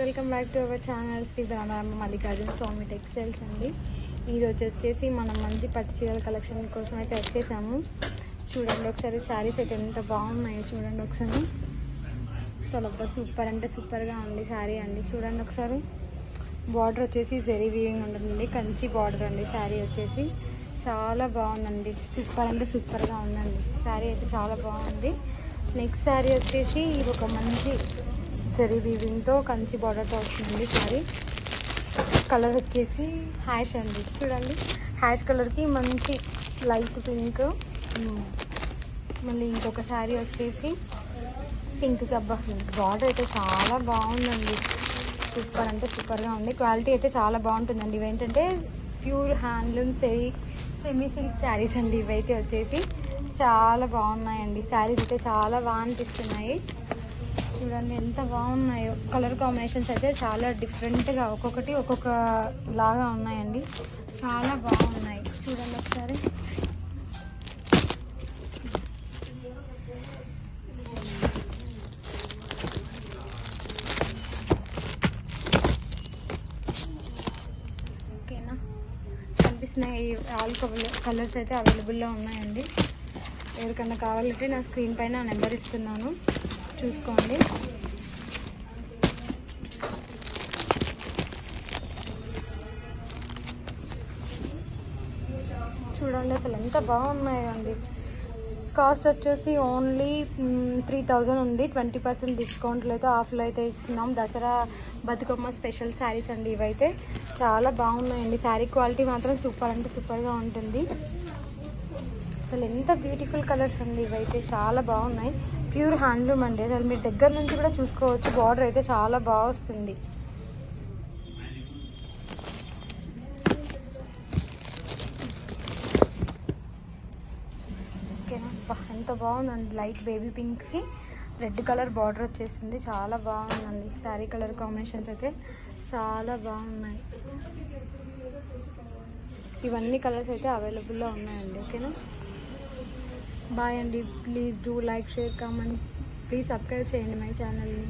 Welcome back to our channel Sri Rama Mallikarjuna Swamy textiles అండి. ఈరోజు వచ్చేసి మనం మంచి పట్టు చీరల కలెక్షన్ కోసం అయితే వచ్చేసాము. చూడండి ఒకసారి శారీస్ అయితే ఎంత బాగున్నాయో చూడండి ఒకసారి. అసలు సూపర్ అంటే సూపర్గా ఉంది శారీ అండి. చూడండి ఒకసారి. బార్డర్ వచ్చేసి జరీ వీవింగ్ ఉంటుంది, కంచి బార్డర్ అండి. శారీ వచ్చేసి చాలా బాగుందండి, సూపర్ అంటే సూపర్గా ఉందండి. శారీ అయితే చాలా బాగుంది. నెక్స్ట్ శారీ వచ్చేసి ఇది ఒక మంచి జరీ వీవింగ్తో కంచి బార్డర్తో వస్తుందండి. శారీ కలర్ వచ్చేసి హ్యాష్ అండి. చూడండి హ్యాష్ కలర్కి మంచి లైట్ పింక్. మళ్ళీ ఇంకొక శారీ వచ్చేసి పింక్ కబ్బా. బార్డర్ అయితే చాలా బాగుందండి, సూపర్ అంటే సూపర్గా ఉంది. క్వాలిటీ అయితే చాలా బాగుంటుందండి. ఇవేంటంటే pure handloom semi silk saris అండి. ఇవైతే వచ్చేసి చాలా బాగున్నాయండి. శారీస్ అయితే చాలా బాగా అనిపిస్తున్నాయి. చూడండి ఎంత బాగున్నాయో. కలర్ కాంబినేషన్స్ అయితే చాలా డిఫరెంట్గా ఒక్కొక్కటి ఒక్కొక్క లాగా ఉన్నాయండి. చాలా బాగున్నాయి. చూడండి ఒకసారి. ఓకేనా, కనిపిస్తున్నాయి. ఆల్ కలర్స్ అయితే అవైలబుల్లో ఉన్నాయండి. ఎవరికన్నా కావాలంటే నా స్క్రీన్ పైన నెంబర్ ఇస్తున్నాను, చూసుకోండి. చూడండి అసలు ఎంత బాగున్నాయండి. కాస్ట్ వచ్చేసి ఓన్లీ 3000 ఉంది. 20% డిస్కౌంట్లు అయితే ఆఫ్లో అయితే ఇస్తున్నాం. దసరా బతుకమ్మ స్పెషల్ శారీస్ అండి. ఇవైతే చాలా బాగున్నాయండి. శారీ క్వాలిటీ మాత్రం సూపర్ అంటే సూపర్గా ఉంటుంది. అసలు ఎంత బ్యూటిఫుల్ కలర్స్ అండి. ఇవైతే చాలా బాగున్నాయి. ప్యూర్ హ్యాండ్లూమ్ అండి. అసలు మీరు దగ్గర నుంచి కూడా చూసుకోవచ్చు. బార్డర్ అయితే చాలా బాగా వస్తుంది. ఓకేనా, ఎంత బాగుందండి. లైట్ బేబీ పింక్కి రెడ్ కలర్ బార్డర్ వచ్చేసింది. చాలా బాగుందండి. శారీ కలర్ కాంబినేషన్స్ అయితే చాలా బాగున్నాయి. ఇవన్నీ కలర్స్ అయితే అవైలబుల్లో ఉన్నాయండి. ఓకేనా, బాయ్ అండి. Please do like, share, comment. Please subscribe చేయండి మై ఛానల్ని.